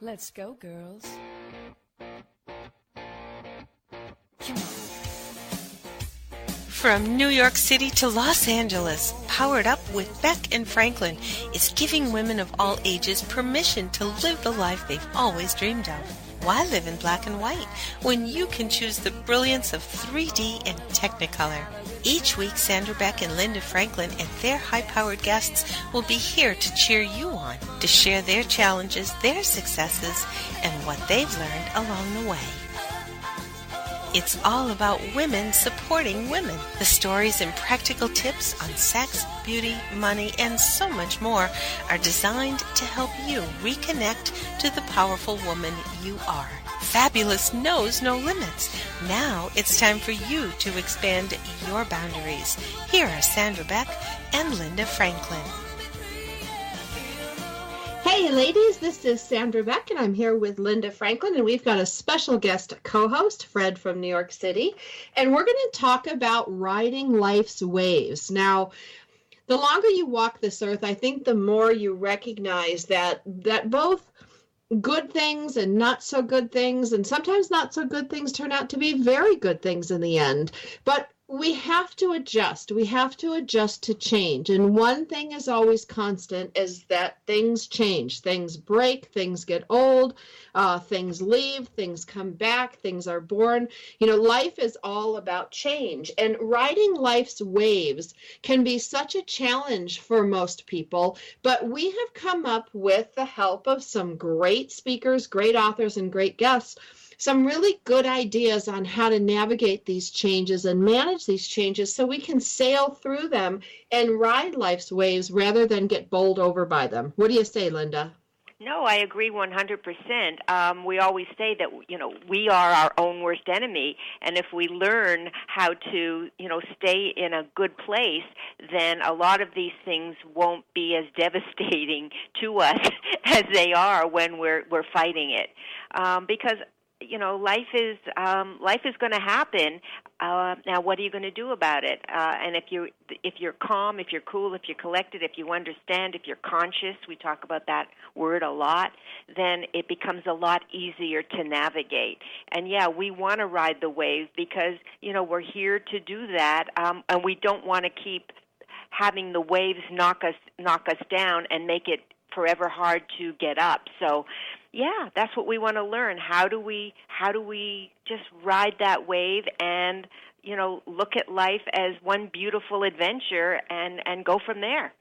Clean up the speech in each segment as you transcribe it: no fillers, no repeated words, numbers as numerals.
Let's go, girls. Come on. From New York City to Los Angeles, Powered Up with Beck and Franklin is giving women of all ages permission to live the life they've always dreamed of. Why live in black and white when you can choose the brilliance of 3D and Technicolor? Each week, Sandra, Beck, and Linda Franklin and their high-powered guests will be here to cheer you on, to share their challenges, their successes, and what they've learned along the way. It's all about women supporting women. The stories and practical tips on sex, beauty, money, and so much more are designed to help you reconnect to the powerful woman you are. Fabulous knows no limits. Now it's time for you to expand your boundaries. Here are Sandra Beck and Linda Franklin. Hey ladies, this is Sandra Beck and I'm here with Linda Franklin, and we've got a special guest co-host, Fred from New York City, and we're going to talk about riding life's waves. Now, the longer you walk this earth, I think the more you recognize that both good things and not so good things, and sometimes not so good things turn out to be very good things in the end. But we have to adjust. We have to adjust to change. And one thing is always constant is that things change. Things break, things get old, things leave, things come back, things are born. You know, life is all about change. And riding life's waves can be such a challenge for most people. But we have come up with the help of some great speakers, great authors, and great guests, some really good ideas on how to navigate these changes and manage these changes so we can sail through them and ride life's waves rather than get bowled over by them. What do you say, Linda? No, I agree 100%. We always say that, we are our own worst enemy, and if we learn how to, stay in a good place, then a lot of these things won't be as devastating to us as they are when we're fighting it. Because life is going to happen. Now, what are you going to do about it? And if you're calm, if you're cool, if you're collected, if you understand, if you're conscious, we talk about that word a lot, then it becomes a lot easier to navigate. And yeah, we want to ride the wave because we're here to do that, and we don't want to keep having the waves knock us down and make it forever hard to get up. So yeah, that's what we want to learn. How do we just ride that wave and, look at life as one beautiful adventure and go from there?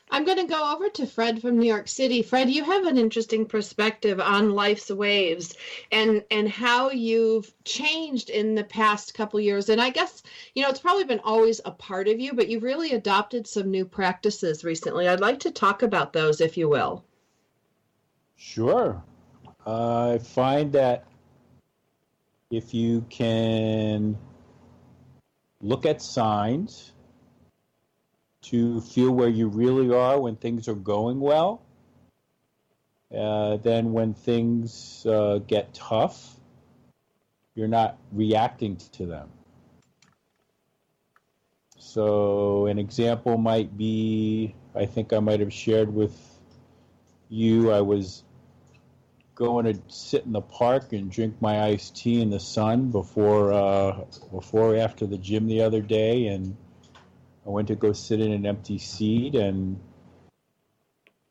I'm going to go over to Fred from New York City. Fred, you have an interesting perspective on life's waves and how you've changed in the past couple years. And I guess, it's probably been always a part of you, but you've really adopted some new practices recently. I'd like to talk about those, if you will. Sure. I find that if you can look at signs to feel where you really are when things are going well, then when things get tough, you're not reacting to them. So an example might be, I think I might have shared with you, I was going to sit in the park and drink my iced tea in the sun before after the gym the other day, and I went to go sit in an empty seat, and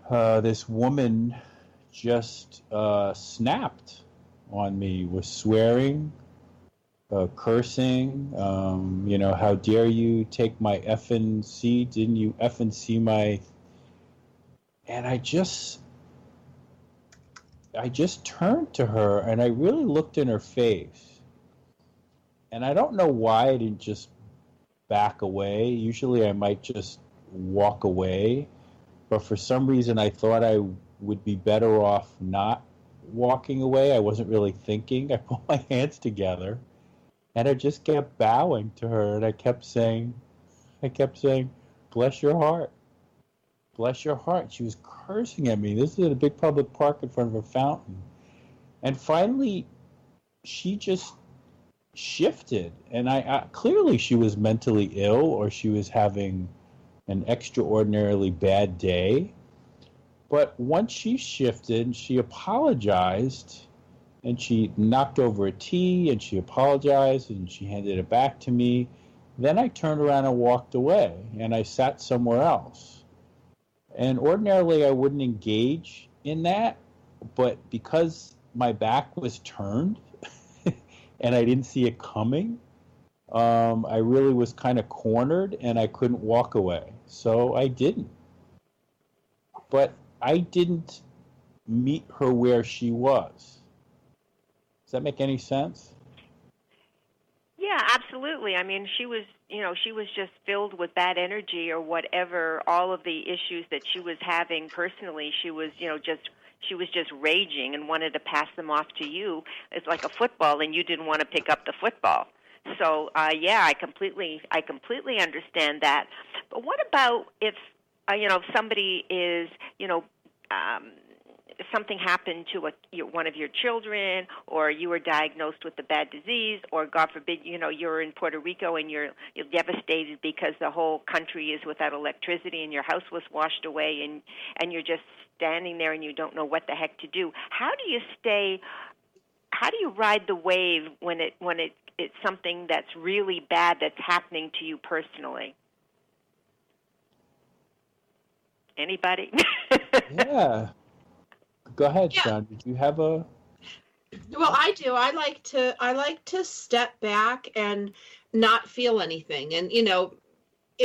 this woman just snapped on me, was swearing, cursing, how dare you take my effing seat, didn't you effing see my... And I just turned to her and I really looked in her face. And I don't know why I didn't just back away. Usually I might just walk away. But for some reason I thought I would be better off not walking away. I wasn't really thinking. I put my hands together and I just kept bowing to her, and I kept saying, bless your heart. Bless your heart. She was cursing at me. This is at a big public park in front of a fountain. And finally, she just shifted. And I clearly she was mentally ill, or she was having an extraordinarily bad day. But once she shifted, she apologized, and she knocked over a tea, and she apologized, and she handed it back to me. Then I turned around and walked away, and I sat somewhere else. And ordinarily I wouldn't engage in that, but because my back was turned and I didn't see it coming, I really was kind of cornered, and I couldn't walk away. So I didn't. But I didn't meet her where she was. Does that make any sense? Yeah, absolutely. I mean, she was just filled with bad energy or whatever, all of the issues that she was having personally. She was just raging and wanted to pass them off to you. It's like a football, and you didn't want to pick up the football. So, yeah, I completely understand that. But what about if somebody is, something happened to one of your children, or you were diagnosed with a bad disease, or God forbid, you're in Puerto Rico and you're devastated because the whole country is without electricity and your house was washed away, and you're just standing there and you don't know what the heck to do. How do you ride the wave when it's something that's really bad that's happening to you personally? Anybody? Yeah. Go ahead, Yeah. Sean. Did you have a... Well, I do. I like to step back and not feel anything. And,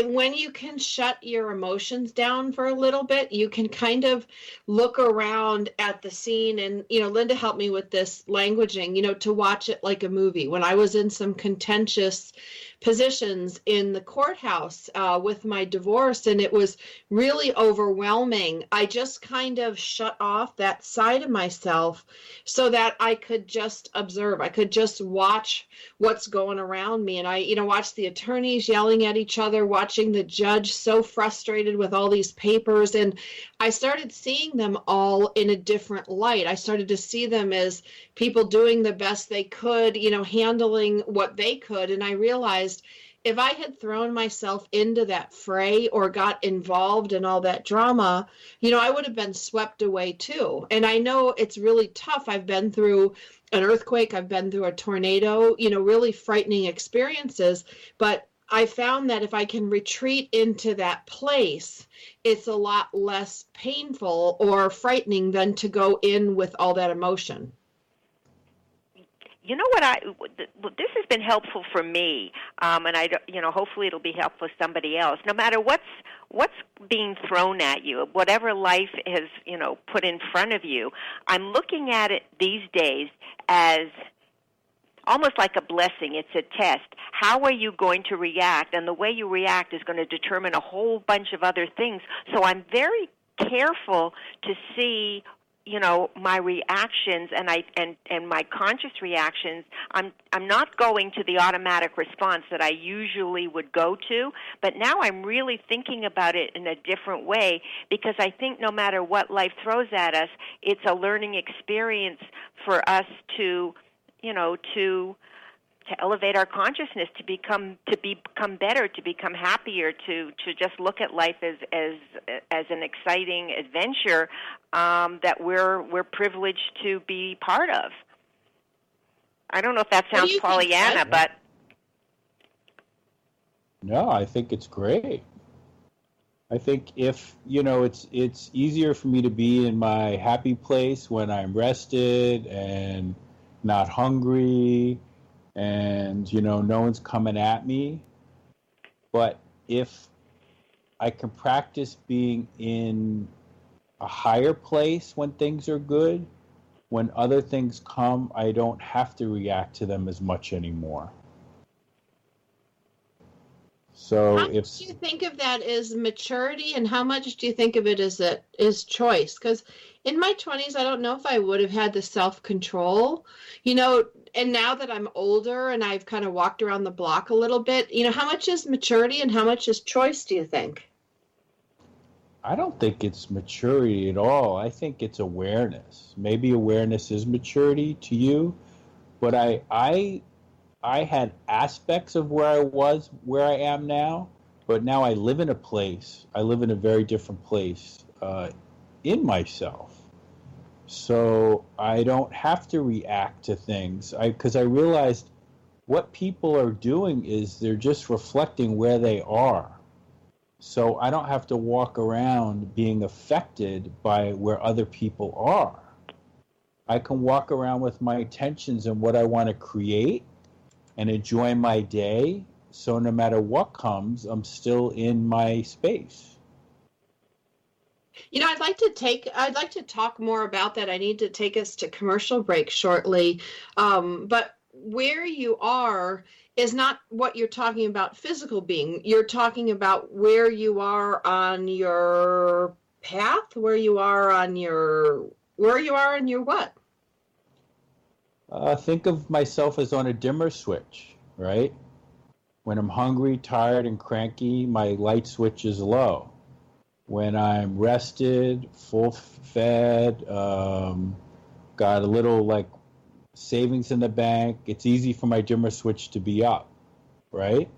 when you can shut your emotions down for a little bit, you can kind of look around at the scene. And, Linda helped me with this languaging, to watch it like a movie. When I was in some contentious positions in the courthouse with my divorce, and it was really overwhelming, I just kind of shut off that side of myself so that I could just observe. I could just watch what's going around me. And I, watch the attorneys yelling at each other, watching the judge so frustrated with all these papers. And I started seeing them all in a different light. I started to see them as people doing the best they could, handling what they could. And I realized if I had thrown myself into that fray or got involved in all that drama, I would have been swept away too. And I know it's really tough. I've been through an earthquake. I've been through a tornado, really frightening experiences. But I found that if I can retreat into that place, it's a lot less painful or frightening than to go in with all that emotion. You know what? This has been helpful for me, and hopefully it'll be helpful for somebody else. No matter what's being thrown at you, whatever life has put in front of you, I'm looking at it these days as almost like a blessing. It's a test. How are you going to react? And the way you react is going to determine a whole bunch of other things. So I'm very careful to see my reactions and my conscious reactions. I'm not going to the automatic response that I usually would go to, but now I'm really thinking about it in a different way, because I think no matter what life throws at us, it's a learning experience for us to elevate our consciousness, to become better, to become happier, to just look at life as an exciting adventure that we're privileged to be part of. I don't know if that sounds Pollyanna, but no, I think it's great. I think if it's easier for me to be in my happy place when I'm rested and not hungry, and no one's coming at me. But if I can practice being in a higher place when things are good, when other things come, I don't have to react to them as much anymore. So how much do you think of that as maturity, and how much do you think of it as choice? Because in my 20s, I don't know if I would have had the self-control, and now that I'm older and I've kind of walked around the block a little bit, how much is maturity and how much is choice, do you think? I don't think it's maturity at all. I think it's awareness. Maybe awareness is maturity to you, but I had aspects of where I was, where I am now, but now I live in a place. I live in a very different place. in myself. So I don't have to react to things, because I realized what people are doing is they're just reflecting where they are. So I don't have to walk around being affected by where other people are. I can walk around with my intentions and what I want to create and enjoy my day. So no matter what comes, I'm still in my space. You know, I'd like to talk more about that. I need to take us to commercial break shortly. But where you are is not what you're talking about physical being. You're talking about where you are on your path, where you are in your what? Think of myself as on a dimmer switch, right? When I'm hungry, tired, and cranky, my light switch is low. When I'm rested, full fed, got a little savings in the bank, it's easy for my dimmer switch to be up, right?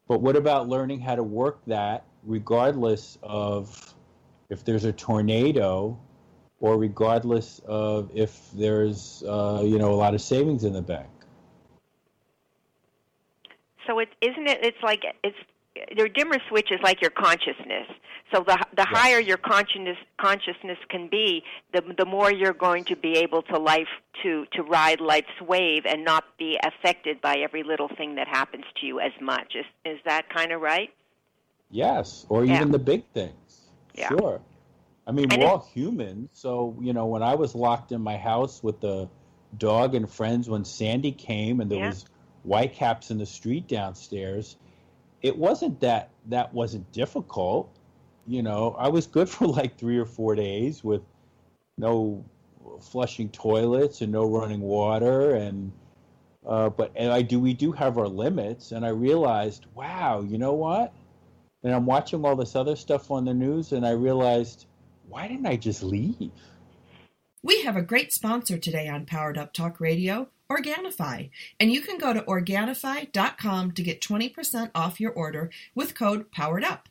But what about learning how to work that regardless of if there's a tornado or regardless of if there's a lot of savings in the bank? So your dimmer switch is like your consciousness. So the higher your consciousness can be, the more you're going to be able to ride life's wave and not be affected by every little thing that happens to you as much. Is that kind of right? Yes, or even the big things. Yeah. Sure. I mean, we're all human. So, when I was locked in my house with the dog and friends when Sandy came and there was whitecaps in the street downstairs, it wasn't that wasn't difficult. I was good for 3 or 4 days with no flushing toilets and no running water, we do have our limits. And I realized, wow, you know what? And I'm watching all this other stuff on the news, and I realized, why didn't I just leave? We have a great sponsor today on Powered Up Talk Radio, Organifi. And you can go to Organifi.com to get 20% off your order with code POWEREDUP.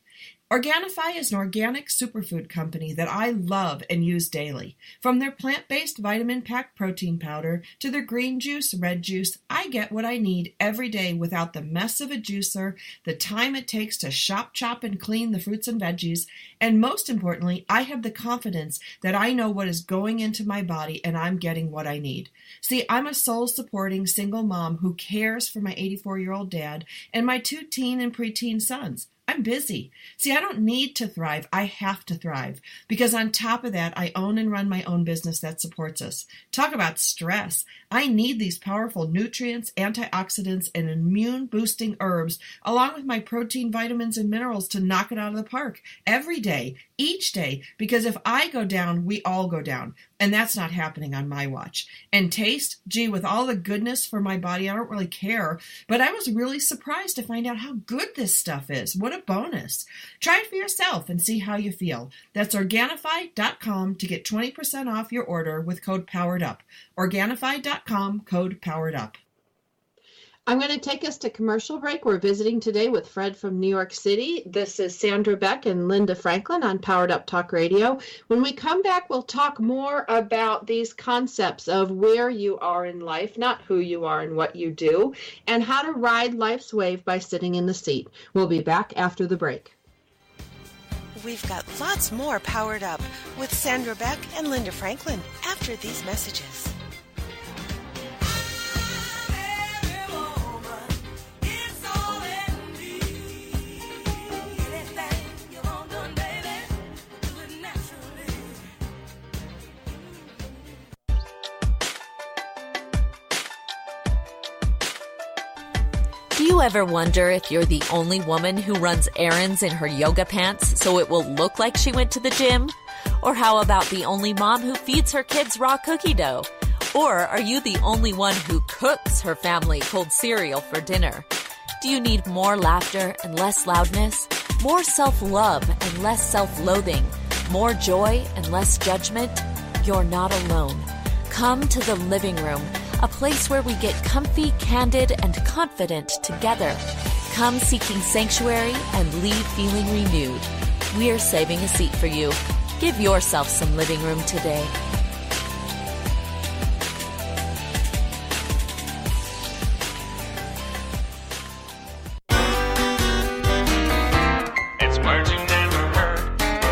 Organifi is an organic superfood company that I love and use daily. From their plant-based vitamin-packed protein powder to their green juice, red juice, I get what I need every day without the mess of a juicer, the time it takes to chop, and clean the fruits and veggies, and most importantly, I have the confidence that I know what is going into my body and I'm getting what I need. See, I'm a soul-supporting single mom who cares for my 84-year-old dad and my 2 teen and preteen sons. I'm busy. See, I don't need to thrive. I have to thrive. Because on top of that, I own and run my own business that supports us. Talk about stress. I need these powerful nutrients, antioxidants, and immune-boosting herbs, along with my protein, vitamins, and minerals to knock it out of the park every day, each day. Because if I go down, we all go down. And that's not happening on my watch. And taste, gee, with all the goodness for my body, I don't really care. But I was really surprised to find out how good this stuff is. What a bonus. Try it for yourself and see how you feel. That's Organifi.com to get 20% off your order with code POWEREDUP. Organifi.com, code POWEREDUP. I'm going to take us to commercial break. We're visiting today with Fred from New York City. This is Sandra Beck and Linda Franklin on Powered Up Talk Radio. When we come back, we'll talk more about these concepts of where you are in life, not who you are and what you do, and how to ride life's wave by sitting in the seat. We'll be back after the break. We've got lots more Powered Up with Sandra Beck and Linda Franklin after these messages. Do you ever wonder if you're the only woman who runs errands in her yoga pants so it will look like she went to the gym? Or how about the only mom who feeds her kids raw cookie dough? Or are you the only one who cooks her family cold cereal for dinner? Do you need more laughter and less loudness? More self-love and less self-loathing? More joy and less judgment? You're not alone. Come to the living room, a place where we get comfy, candid, and confident together. Come seeking sanctuary and leave feeling renewed. We're saving a seat for you. Give yourself some living room today.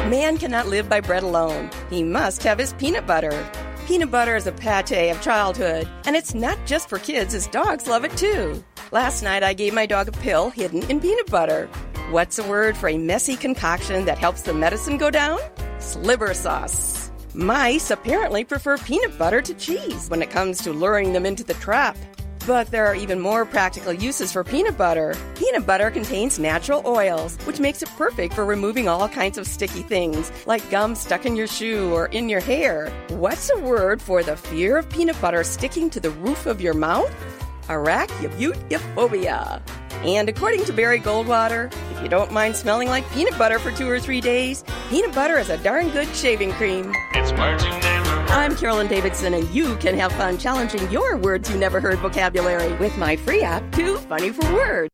Man cannot live by bread alone. He must have his peanut butter. Peanut butter is a pate of childhood, and it's not just for kids, as dogs love it too. Last night I gave my dog a pill hidden in peanut butter. What's a word for a messy concoction that helps the medicine go down? Sliver sauce. Mice apparently prefer peanut butter to cheese when it comes to luring them into the trap. But there are even more practical uses for peanut butter. Peanut butter contains natural oils, which makes it perfect for removing all kinds of sticky things, like gum stuck in your shoe or in your hair. What's a word for the fear of peanut butter sticking to the roof of your mouth? Arachnophobia. And according to Barry Goldwater, if you don't mind smelling like peanut butter for 2 or 3 days, peanut butter is a darn good shaving cream. It's words you never heard. I'm Carolyn Davidson, and you can have fun challenging your words you never heard vocabulary with my free app, Too Funny for Words.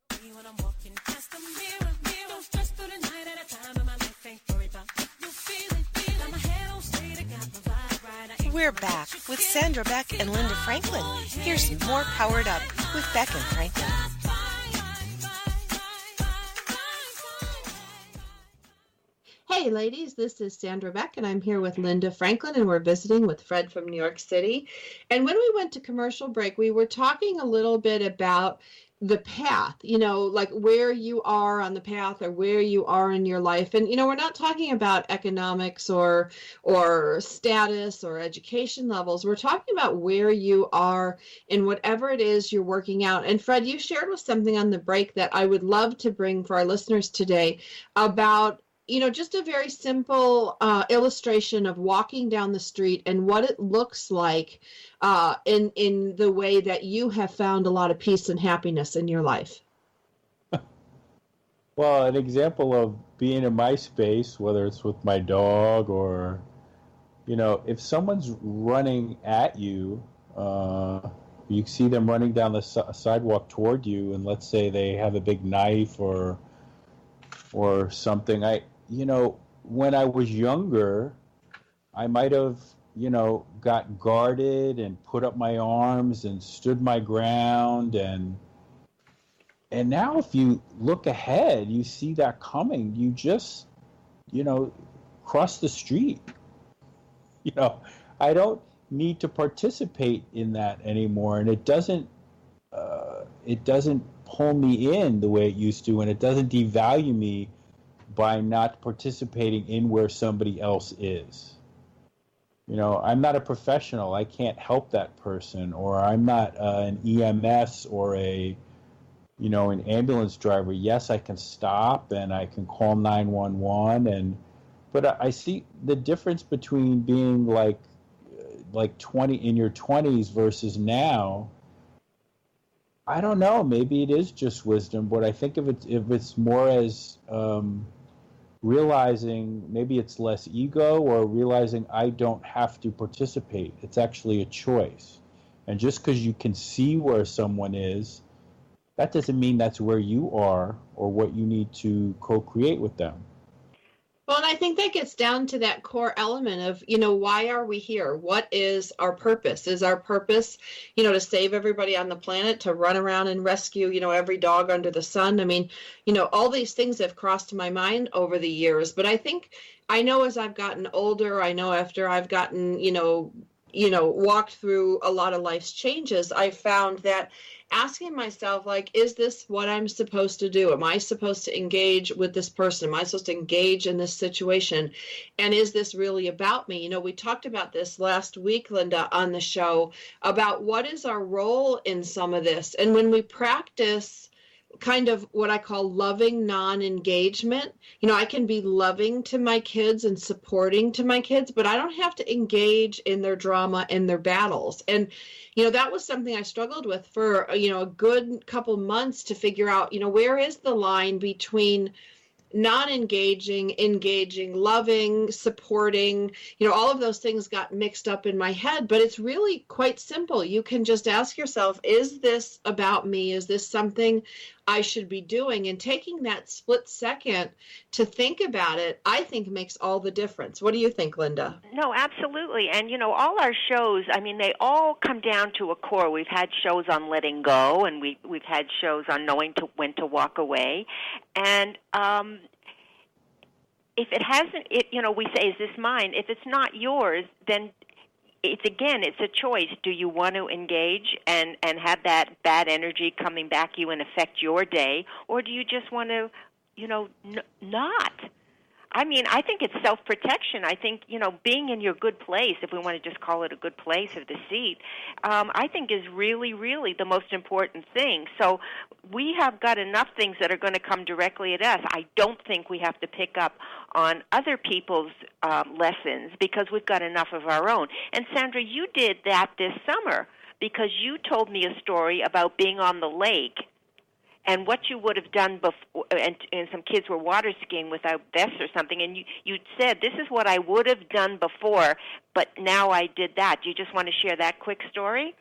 We're back with Sandra, Beck, and Linda Franklin. Here's more Powered Up with Beck and Franklin. Hey ladies, this is Sandra Beck and I'm here with Linda Franklin and we're visiting with Fred from New York City. And when we went to commercial break, we were talking a little bit about the path, like where you are on the path or where you are in your life. And, we're not talking about economics or status or education levels. We're talking about where you are in whatever it is you're working out. And Fred, you shared with something on the break that I would love to bring for our listeners today about just a very simple illustration of walking down the street and what it looks like in the way that you have found a lot of peace and happiness in your life. Well, an example of being in my space, whether it's with my dog or, if someone's running at you, you see them running down the sidewalk toward you, and let's say they have a big knife or something. When I was younger, I might have, got guarded and put up my arms and stood my ground. And now if you look ahead, you see that coming. You just, cross the street. I don't need to participate in that anymore. And it doesn't pull me in the way it used to, and it doesn't devalue me by not participating in where somebody else is. I'm not a professional. I can't help that person, or I'm not an EMS or an ambulance driver. Yes, I can stop and I can call 911, but I see the difference between being like 20 in your 20s versus now. I don't know. Maybe it is just wisdom, but I think if it's more as realizing maybe it's less ego, or realizing I don't have to participate. It's actually a choice. And just because you can see where someone is, that doesn't mean that's where you are or what you need to co-create with them. Well, and I think that gets down to that core element of, why are we here? What is our purpose? Is our purpose, to save everybody on the planet, to run around and rescue, every dog under the sun? I mean, all these things have crossed my mind over the years. But I know as I've gotten older, I know after I've gotten, walked through a lot of life's changes, I found that asking myself, is this what I'm supposed to do? Am I supposed to engage with this person? Am I supposed to engage in this situation? And is this really about me? We talked about this last week, Linda, on the show about what is our role in some of this. And when we practice kind of what I call loving non-engagement, I can be loving to my kids and supporting to my kids, but I don't have to engage in their drama and their battles. And that was something I struggled with for, a good couple months to figure out, where is the line between non-engaging, engaging, loving, supporting, all of those things got mixed up in my head, but it's really quite simple. You can just ask yourself, is this about me? Is this something I should be doing. And taking that split second to think about it, I think makes all the difference. What do you think, Linda? No, absolutely. And, all our shows, I mean, they all come down to a core. We've had shows on letting go, and we've had shows on knowing when to walk away. And if it hasn't, we say, is this mine? If it's not yours, then it's a choice. Do you want to engage and have that bad energy coming back you and affect your day, or do you just want to, not? I mean, I think it's self-protection. I think, being in your good place, if we want to just call it a good place of the seat, I think is really, really the most important thing. So we have got enough things that are going to come directly at us. I don't think we have to pick up on other people's lessons because we've got enough of our own. And Sandra, you did that this summer because you told me a story about being on the lake and what you would have done before, and some kids were water skiing without vests or something, and you said, this is what I would have done before, but now I did that. Do you just want to share that quick story?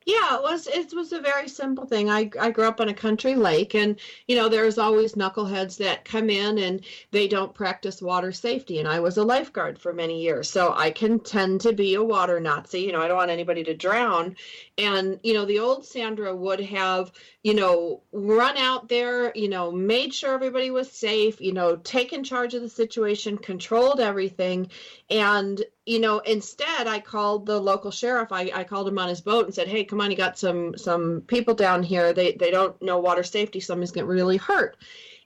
Yeah, it was a very simple thing. I grew up on a country lake, and there's always knuckleheads that come in and they don't practice water safety. And I was a lifeguard for many years, so I can tend to be a water Nazi. I don't want anybody to drown. And the old Sandra would have run out there, made sure everybody was safe, taken charge of the situation, controlled everything, and instead I called the local sheriff. I called him on his boat and said, hey, come on, you got some people down here. They don't know water safety. Somebody's getting really hurt.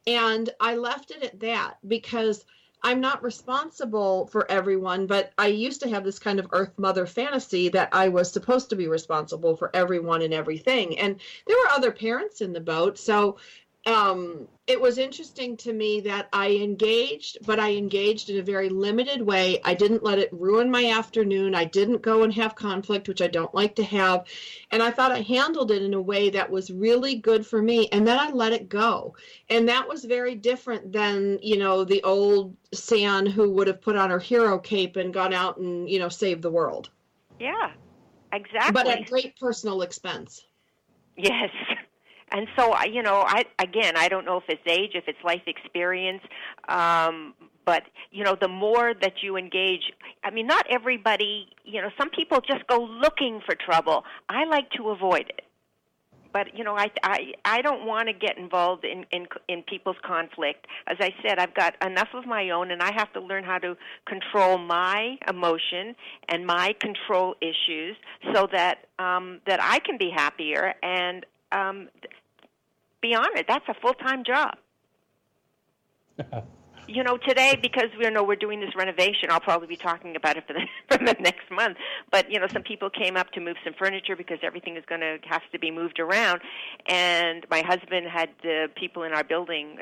And I left it at that because I'm not responsible for everyone, but I used to have this kind of Earth Mother fantasy that I was supposed to be responsible for everyone and everything. And there were other parents in the boat. So it was interesting to me that I engaged, but I engaged in a very limited way. I didn't let it ruin my afternoon. I didn't go and have conflict, which I don't like to have. And I thought I handled it in a way that was really good for me. And then I let it go. And that was very different than, the old San who would have put on her hero cape and gone out and, saved the world. Yeah, exactly. But at great personal expense. Yes. And so, I don't know if it's age, if it's life experience, but, the more that you engage, I mean, not everybody, some people just go looking for trouble. I like to avoid it. But, I don't want to get involved in people's conflict. As I said, I've got enough of my own, and I have to learn how to control my emotion and my control issues so that that I can be happier and be honored. That's a full-time job. Today, because we're doing this renovation, I'll probably be talking about it for the next month. But some people came up to move some furniture because everything is going to have to be moved around. And my husband had the people in our building,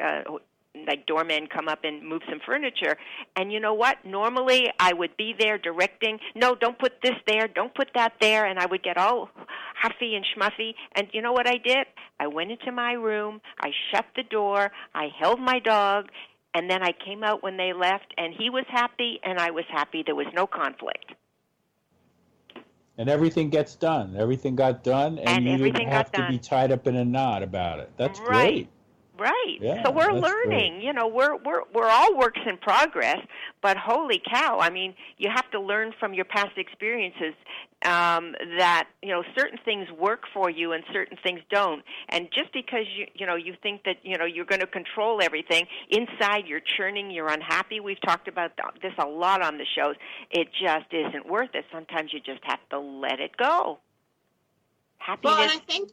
like doormen, come up and move some furniture. And you know what? Normally, I would be there directing. No, don't put this there. Don't put that there. And I would get all huffy and schmuffy. And you know what I did? I went into my room. I shut the door. I held my dog. And then I came out when they left, and he was happy, and I was happy. There was no conflict. And everything gets done. Everything got done, and you didn't have to be tied up in a knot about it. That's great. Right. Yeah, so we're learning. Great. We're all works in progress. But holy cow! I mean, you have to learn from your past experiences that certain things work for you and certain things don't. And just because you think that you're going to control everything, inside you're churning, you're unhappy. We've talked about this a lot on the shows. It just isn't worth it. Sometimes you just have to let it go. Happiness. Well, and I think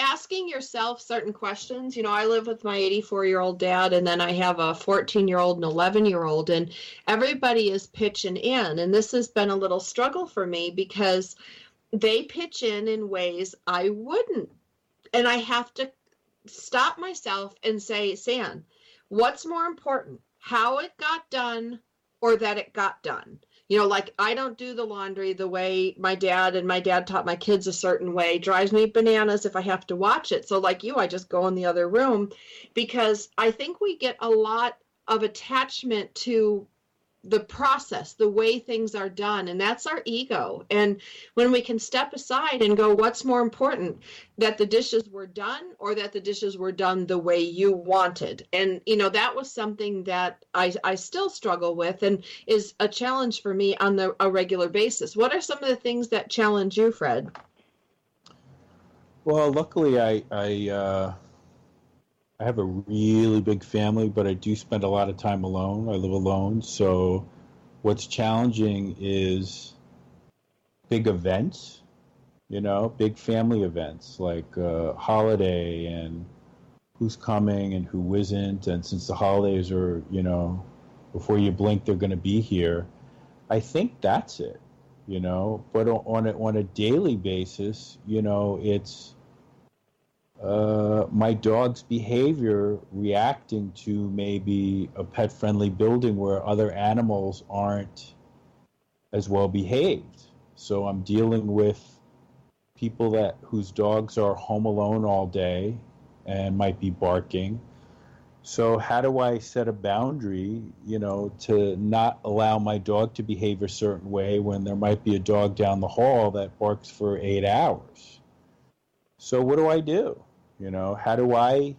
asking yourself certain questions, I live with my 84-year-old dad, and then I have a 14-year-old and 11-year-old, and everybody is pitching in. And this has been a little struggle for me because they pitch in ways I wouldn't. And I have to stop myself and say, San, what's more important, how it got done or that it got done? Like I don't do the laundry the way my dad taught my kids a certain way. Drives me bananas if I have to watch it. So like you, I just go in the other room because I think we get a lot of attachment to the process, the way things are done, and that's our ego. And when we can step aside and go, what's more important, that the dishes were done or that the dishes were done the way you wanted? And that was something that I still struggle with and is a challenge for me on a regular basis. What are some of the things that challenge you, Fred? Well, luckily I have a really big family, but I do spend a lot of time alone. I live alone. So what's challenging is big events, big family events like holiday and who's coming and who isn't. And since the holidays are, before you blink, they're going to be here. I think that's it, but on a daily basis, it's my dog's behavior reacting to maybe a pet-friendly building where other animals aren't as well behaved. So I'm dealing with people whose dogs are home alone all day and might be barking. So how do I set a boundary, to not allow my dog to behave a certain way when there might be a dog down the hall that barks for 8 hours? So what do? How do I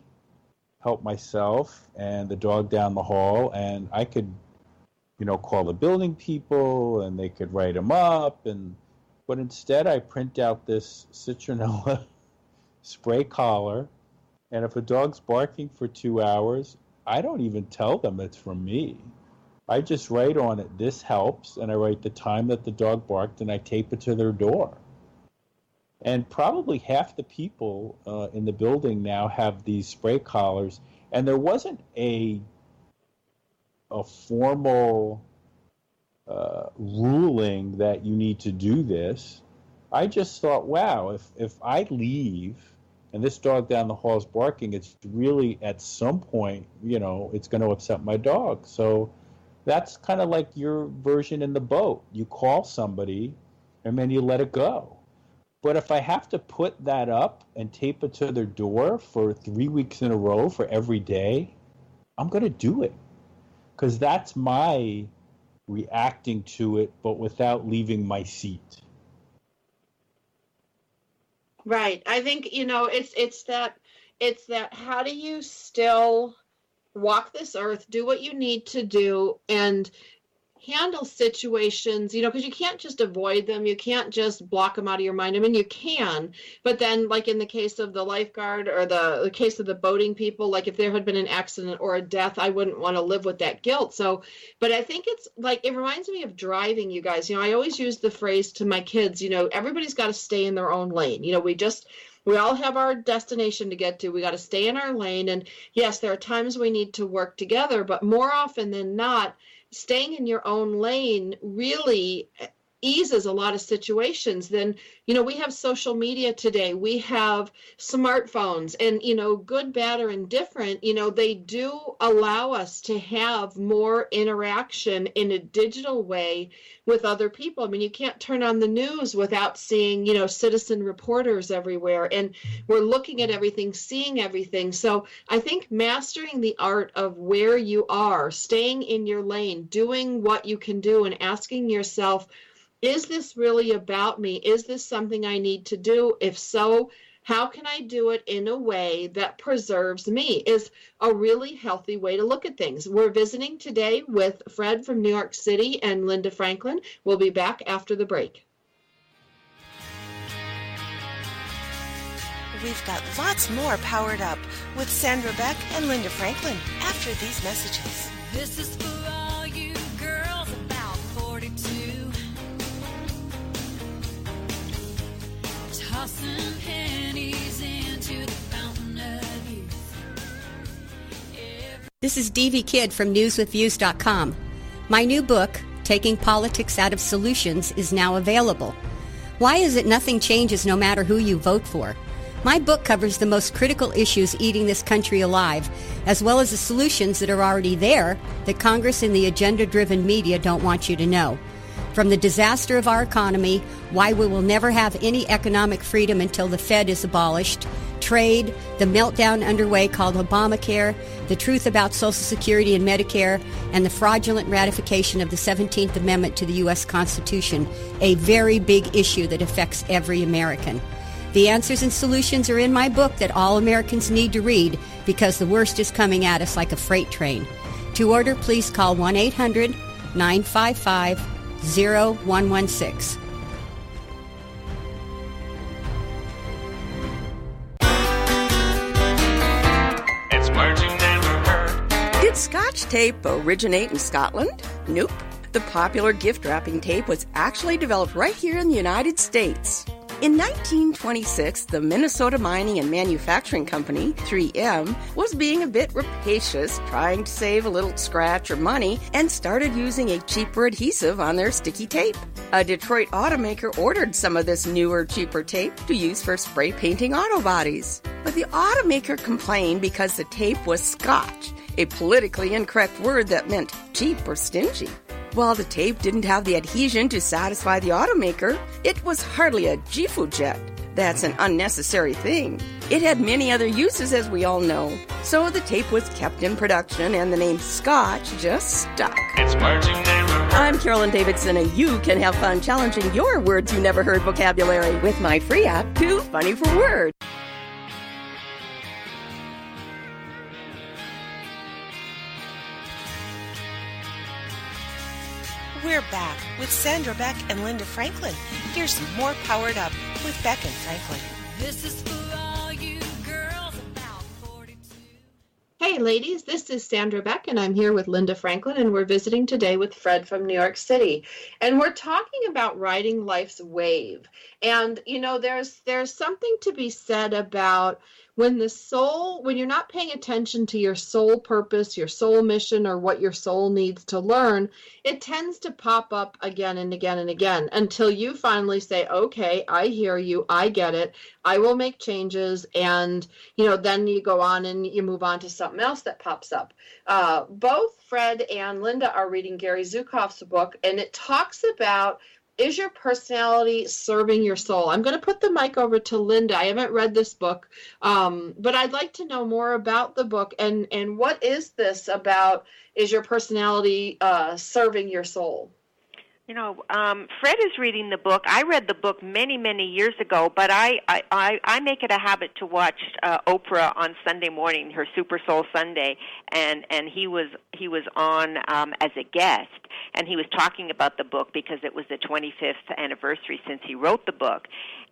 help myself and the dog down the hall? And I could, call the building people and they could write them up. But instead I print out this citronella spray collar. And if a dog's barking for 2 hours, I don't even tell them it's from me. I just write on it, this helps. And I write the time that the dog barked and I tape it to their door. And probably half the people in the building now have these spray collars. And there wasn't a formal ruling that you need to do this. I just thought, wow, if I leave and this dog down the hall is barking, it's really at some point, it's going to upset my dog. So that's kind of like your version in the boat. You call somebody and then you let it go. But if I have to put that up and tape it to their door for 3 weeks in a row for every day, I'm going to do it. Because that's my reacting to it, but without leaving my seat. Right. I think, it's that how do you still walk this earth, do what you need to do, and handle situations, because you can't just avoid them. You can't just block them out of your mind. I mean, you can, but then like in the case of the lifeguard or the case of the boating people, like if there had been an accident or a death, I wouldn't want to live with that guilt. So, but I think it's like, it reminds me of driving, you guys. I always use the phrase to my kids, everybody's got to stay in their own lane. We all have our destination to get to. We got to stay in our lane. And yes, there are times we need to work together, but more often than not, staying in your own lane really eases a lot of situations. Then, we have social media today. We have smartphones and, good, bad, or indifferent, they do allow us to have more interaction in a digital way with other people. I mean, you can't turn on the news without seeing, citizen reporters everywhere. And we're looking at everything, seeing everything. So I think mastering the art of where you are, staying in your lane, doing what you can do, and asking yourself, is this really about me? Is this something I need to do? If so, how can I do it in a way that preserves me? Is a really healthy way to look at things. We're visiting today with Fred from New York City and Linda Franklin. We'll be back after the break. We've got lots more Powered Up with Sandra Beck and Linda Franklin after these messages. This is for all you girls about 42. Tossing pennies into the fountain of youth. This is Devi Kidd from newswithviews.com. My new book, Taking Politics Out of Solutions, is now available. Why is it nothing changes no matter who you vote for? My book covers the most critical issues eating this country alive, as well as the solutions that are already there that Congress and the agenda-driven media don't want you to know. From the disaster of our economy, why we will never have any economic freedom until the Fed is abolished, trade, the meltdown underway called Obamacare, the truth about Social Security and Medicare, and the fraudulent ratification of the 17th Amendment to the U.S. Constitution, a very big issue that affects every American. The answers and solutions are in my book that all Americans need to read because the worst is coming at us like a freight train. To order, please call 1-800-955-0116. It's words you never heard. Did Scotch tape originate in Scotland? Nope. The popular gift wrapping tape was actually developed right here in the United States. In 1926, the Minnesota Mining and Manufacturing Company, 3M, was being a bit rapacious, trying to save a little scratch or money, and started using a cheaper adhesive on their sticky tape. A Detroit automaker ordered some of this newer, cheaper tape to use for spray painting auto bodies. But the automaker complained because the tape was Scotch, a politically incorrect word that meant cheap or stingy. While the tape didn't have the adhesion to satisfy the automaker, it was hardly a Gifu jet. That's an unnecessary thing. It had many other uses, as we all know. So the tape was kept in production and the name Scotch just stuck. It's words you never heard. I'm Carolyn Davidson, and you can have fun challenging your words you never heard vocabulary with my free app, Too Funny for Words. We're back with Sandra Beck and Linda Franklin. Here's some more Powered Up with Beck and Franklin. This is for all you girls about 42. Hey ladies, this is Sandra Beck and I'm here with Linda Franklin and we're visiting today with Fred from New York City. And we're talking about riding life's wave. And you know, there's something to be said about when you're not paying attention to your soul purpose, your soul mission, or what your soul needs to learn, it tends to pop up again and again and again until you finally say, okay, I hear you, I get it, I will make changes, and then you go on and you move on to something else that pops up. Both Fred and Linda are reading Gary Zukav's book, and it talks about, is your personality serving your soul? I'm going to put the mic over to Linda. I haven't read this book, but I'd like to know more about the book and what is this about, is your personality serving your soul? Fred is reading the book. I read the book many, many years ago, but I make it a habit to watch Oprah on Sunday morning, her Super Soul Sunday, and he was on as a guest, and he was talking about the book because it was the 25th anniversary since he wrote the book.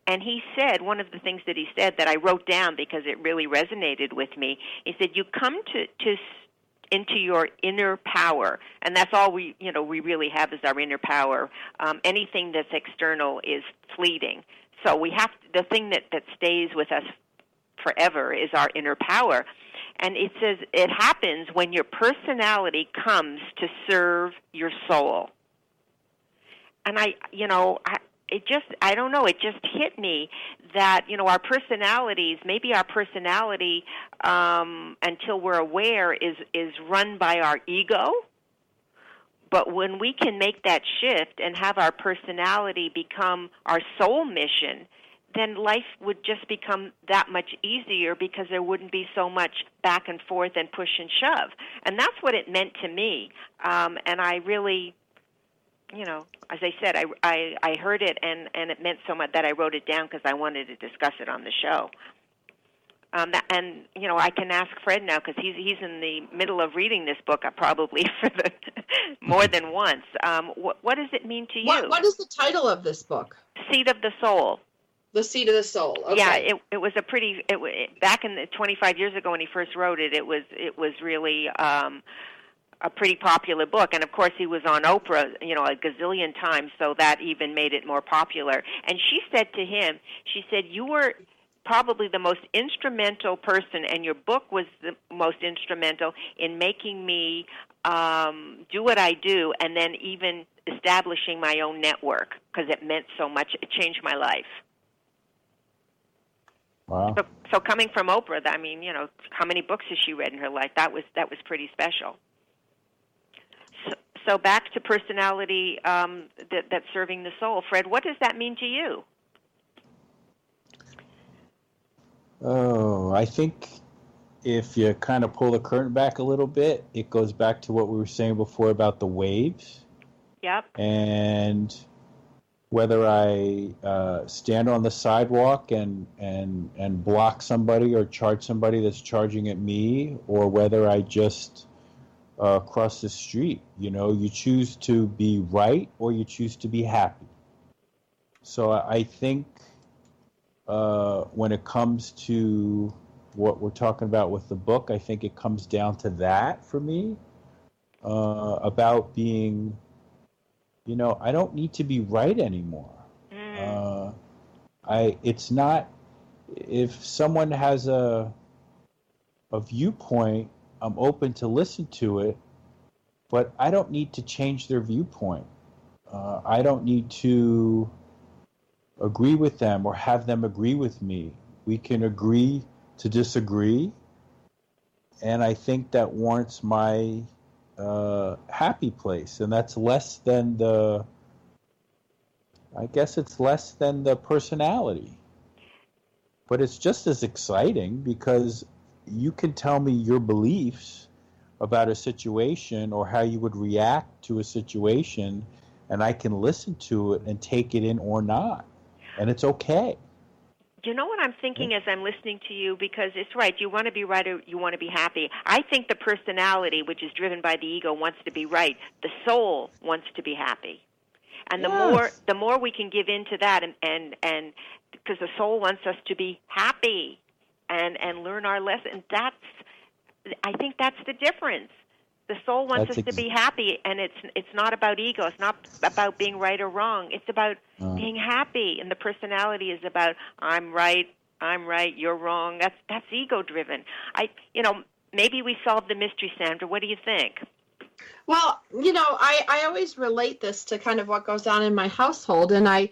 And he said, one of the things that he said that I wrote down because it really resonated with me, he said, you come into your inner power, and that's all we really have is our inner power. Anything that's external is fleeting. So we have the thing that stays with us forever is our inner power. And it says it happens when your personality comes to serve your soul. And it just hit me that, our personalities, maybe our personality, until we're aware, is run by our ego. But when we can make that shift and have our personality become our soul mission, then life would just become that much easier because there wouldn't be so much back and forth and push and shove. And that's what it meant to me. And I really, as I said, I heard it and it meant so much that I wrote it down because I wanted to discuss it on the show. I can ask Fred now because he's in the middle of reading this book probably for more than once. What does it mean to you? What is the title of this book? Seed of the Soul. The Seed of the Soul. Okay. Yeah, it was back in 25 years ago when he first wrote it. It was really a pretty popular book, and of course he was on Oprah, a gazillion times, so that even made it more popular. And she said to him, you were probably the most instrumental person, and your book was the most instrumental in making me do what I do, and then even establishing my own network because it meant so much. It changed my life. Wow. So coming from Oprah, how many books has she read in her life? That was pretty special. So back to personality that's serving the soul. Fred, what does that mean to you? Oh, I think if you kind of pull the curtain back a little bit, it goes back to what we were saying before about the waves. Yep. And whether I stand on the sidewalk and block somebody or charge somebody that's charging at me, or whether I just cross the street, you choose to be right or you choose to be happy. So I think when it comes to what we're talking about with the book, I think it comes down to that for me, about being, I don't need to be right anymore. It's not, if someone has a viewpoint, I'm open to listen to it, but I don't need to change their viewpoint. I don't need to agree with them or have them agree with me. We can agree to disagree, and I think that warrants my happy place, and that's less than the personality. But it's just as exciting because you can tell me your beliefs about a situation or how you would react to a situation, and I can listen to it and take it in or not. And it's okay. You know what I'm thinking as I'm listening to you? Because it's right. You want to be right or you want to be happy. I think the personality, which is driven by the ego, wants to be right. The soul wants to be happy. And the more we can give in to that, and because the soul wants us to be happy and learn our lesson, I think that's the difference. The soul wants us to be happy, and it's not about ego. It's not about being right or wrong. It's about being happy, and the personality is about I'm right, you're wrong. That's ego driven. Maybe we solved the mystery, Sandra. What do you think? Well, I always relate this to kind of what goes on in my household, and I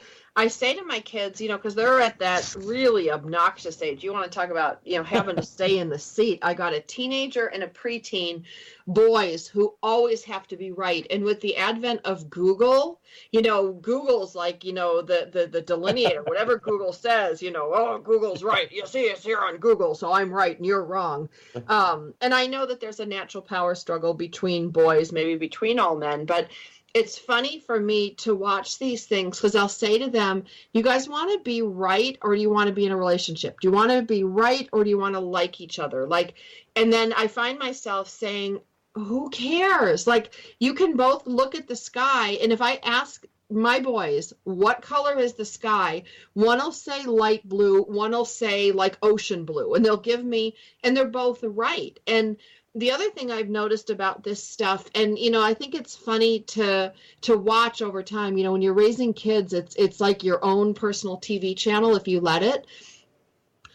say to my kids, because they're at that really obnoxious age. You want to talk about, having to stay in the seat. I got a teenager and a preteen, boys who always have to be right. And with the advent of Google, Google's like, the delineator, whatever Google says, oh, Google's right. You see us here on Google, so I'm right and you're wrong. And I know that there's a natural power struggle between boys, maybe between all men, but it's funny for me to watch these things because I'll say to them, you guys want to be right or do you want to be in a relationship? Do you want to be right or do you want to like each other? And then I find myself saying, who cares? You can both look at the sky, and if I ask my boys, what color is the sky? One will say light blue, one will say ocean blue, and they'll give me, and they're both right. And the other thing I've noticed about this stuff, and, I think it's funny to watch over time, when you're raising kids, it's like your own personal TV channel if you let it.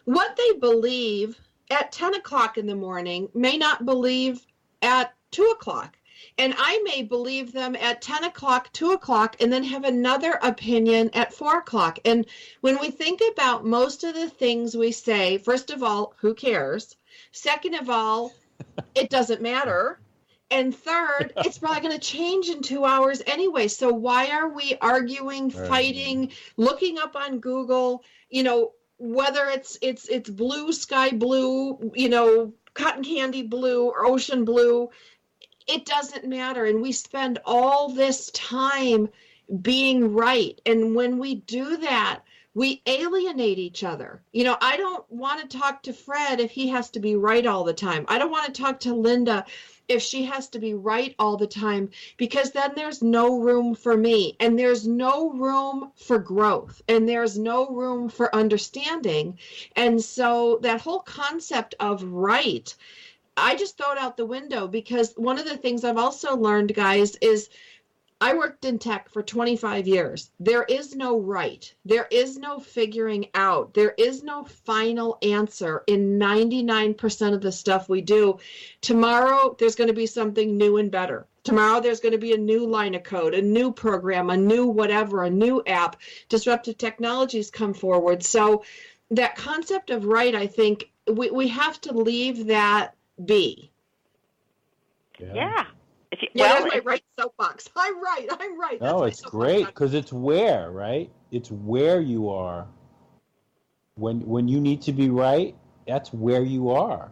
What they believe at 10 o'clock in the morning may not believe at 2 o'clock. And I may believe them at 10 o'clock, 2 o'clock, and then have another opinion at 4 o'clock. And when we think about most of the things we say, first of all, who cares? Second of all, it doesn't matter. And third, it's probably going to change in 2 hours anyway. So why are we arguing, fighting, looking up on Google, whether it's blue, sky blue, cotton candy blue or ocean blue, it doesn't matter. And we spend all this time being right. And when we do that, we alienate each other. I don't want to talk to Fred if he has to be right all the time. I don't want to talk to Linda if she has to be right all the time, because then there's no room for me, and there's no room for growth, and there's no room for understanding. And so that whole concept of right, I just throw it out the window, because one of the things I've also learned, guys, is I worked in tech for 25 years. There is no right. There is no figuring out. There is no final answer in 99% of the stuff we do. Tomorrow, there's going to be something new and better. Tomorrow, there's going to be a new line of code, a new program, a new whatever, a new app. Disruptive technologies come forward. So that concept of right, I think we have to leave that be. Yeah. That's my right soapbox. I'm right. No, it's great because it's where, right? It's where you are When you need to be right, that's where you are.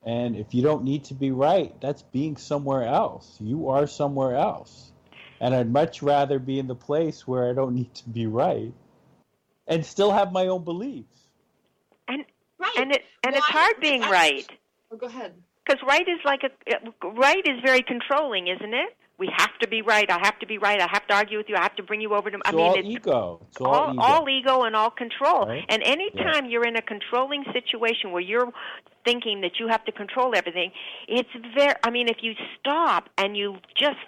And if you don't need to be right, that's being somewhere else. You are somewhere else. And I'd much rather be in the place where I don't need to be right and still have my own beliefs. And Right. it's hard being right. Oh, go ahead. Because right is very controlling, isn't it? We have to be right. I have to be right. I have to argue with you. I have to bring you over to. It's all ego. It's all ego and all control. Right? And anytime you're in a controlling situation where you're thinking that you have to control everything, it's very. I mean, if you stop and you just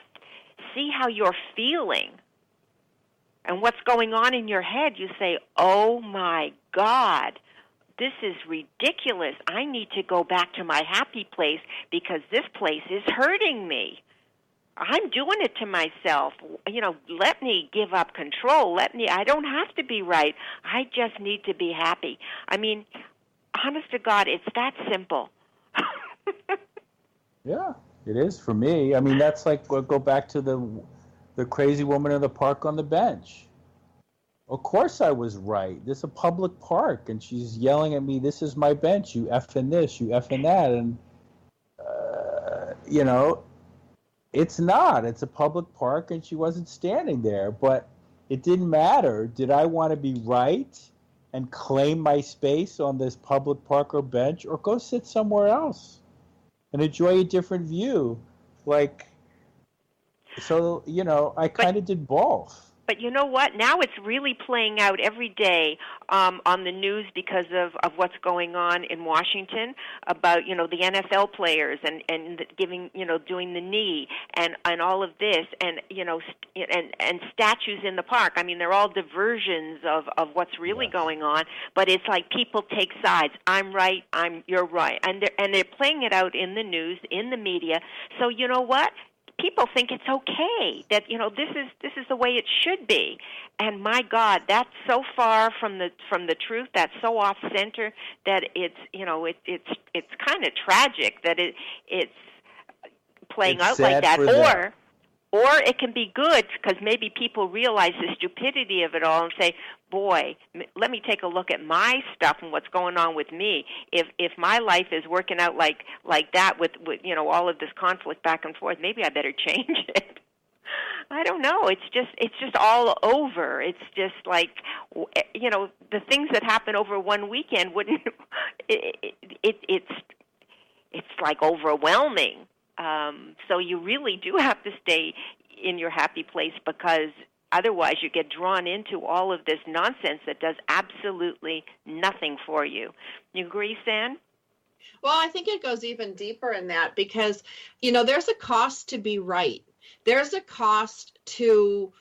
see how you're feeling and what's going on in your head, you say, "Oh my God. This is ridiculous. I need to go back to my happy place because this place is hurting me. I'm doing it to myself. Let me give up control. I don't have to be right. I just need to be happy." I mean, honest to God, it's that simple. Yeah, it is for me. I mean, that's like, we'll go back to the crazy woman in the park on the bench. Of course I was right. This is a public park, and she's yelling at me, "This is my bench, you effing this, you effing that." And, it's not. It's a public park, and she wasn't standing there. But it didn't matter. Did I want to be right and claim my space on this public park or bench, or go sit somewhere else and enjoy a different view? I kind of did both. But you know what? Now it's really playing out every day on the news because of what's going on in Washington about, the NFL players and giving, doing the knee and all of this and, and statues in the park. I mean, they're all diversions of what's really going on, but it's like people take sides. I'm right, you're right. And they're playing it out in the news, in the media. So you know what? People think it's okay that this is the way it should be, and my God, that's so far from the truth. That's so off center that it's it's kind of tragic that it's playing out like that. Or it can be good because maybe people realize the stupidity of it all and say, "Boy, let me take a look at my stuff and what's going on with me. If my life is working out like that with all of this conflict back and forth, maybe I better change it." I don't know. It's just all over. It's just like the things that happen over one weekend wouldn't. It's like overwhelming. So you really do have to stay in your happy place because otherwise you get drawn into all of this nonsense that does absolutely nothing for you. You agree, San? Well, I think it goes even deeper in that because, there's a cost to be right. There's a cost to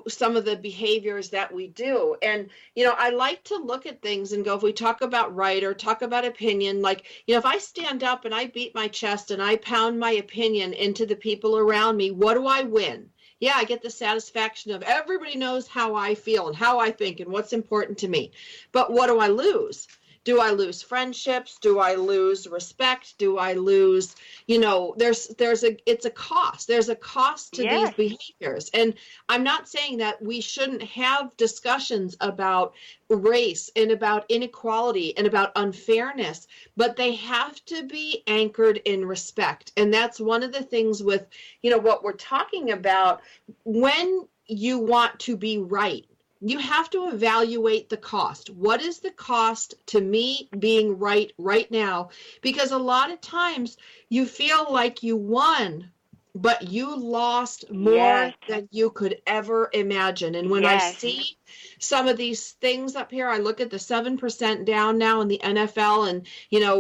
some of the behaviors that we do. And, I like to look at things and go, if we talk about right or talk about opinion, if I stand up and I beat my chest and I pound my opinion into the people around me, what do I win? Yeah, I get the satisfaction of everybody knows how I feel and how I think and what's important to me. But what do I lose? Do I lose friendships? Do I lose respect? Do I lose, it's a cost. There's a cost to these behaviors. And I'm not saying that we shouldn't have discussions about race and about inequality and about unfairness, but they have to be anchored in respect. And that's one of the things with, what we're talking about. When you want to be right, you have to evaluate the cost. What is the cost to me being right now? Because a lot of times you feel like you won, but you lost more than you could ever imagine. And when I see some of these things up here, I look at the 7% down now in the NFL and,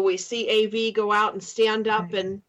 we see AV go out and stand up and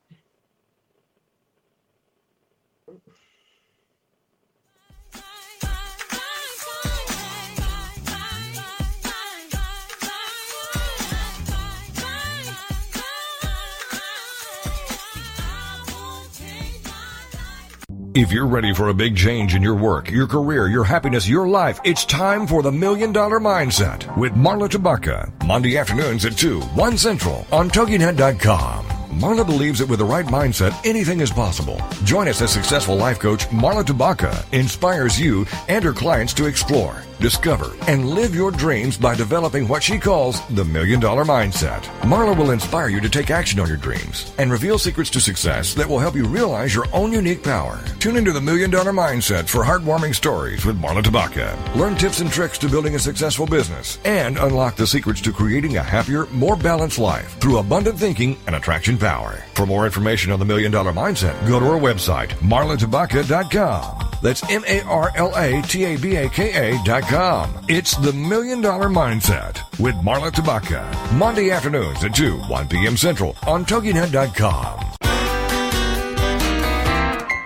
If you're ready for a big change in your work, your career, your happiness, your life, it's time for the $1 Million Mindset with Marla Tabaka. Monday afternoons at 2, 1 Central on TogiNet.com. Marla believes that with the right mindset, anything is possible. Join us as successful life coach Marla Tabaka inspires you and her clients to explore, discover, and live your dreams by developing what she calls the $1 Million Mindset. Marla will inspire you to take action on your dreams and reveal secrets to success that will help you realize your own unique power. Tune into the $1 Million Mindset for heartwarming stories with Marla Tabaka. Learn tips and tricks to building a successful business and unlock the secrets to creating a happier, more balanced life through abundant thinking and attraction power. For more information on the $1 Million Mindset, go to our website, marlatabaka.com. That's MarlaTabaka.com. It's the $1 Million Mindset with Marla Tabaka. Monday afternoons at 2, 1 p.m. Central on TogiNet.com.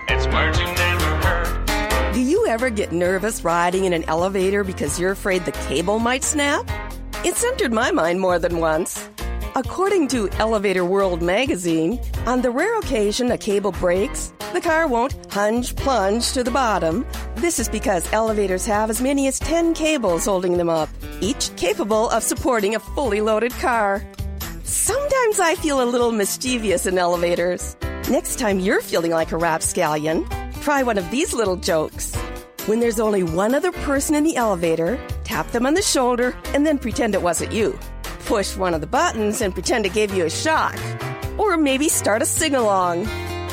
It's words you never heard. Do you ever get nervous riding in an elevator because you're afraid the cable might snap? It's entered my mind more than once. According to Elevator World magazine, on the rare occasion a cable breaks, the car won't plunge to the bottom. This is because elevators have as many as 10 cables holding them up, each capable of supporting a fully loaded car. Sometimes I feel a little mischievous in elevators. Next time you're feeling like a rapscallion, try one of these little jokes. When there's only one other person in the elevator, tap them on the shoulder and then pretend it wasn't you. Push one of the buttons and pretend it gave you a shock. Or maybe start a sing-along.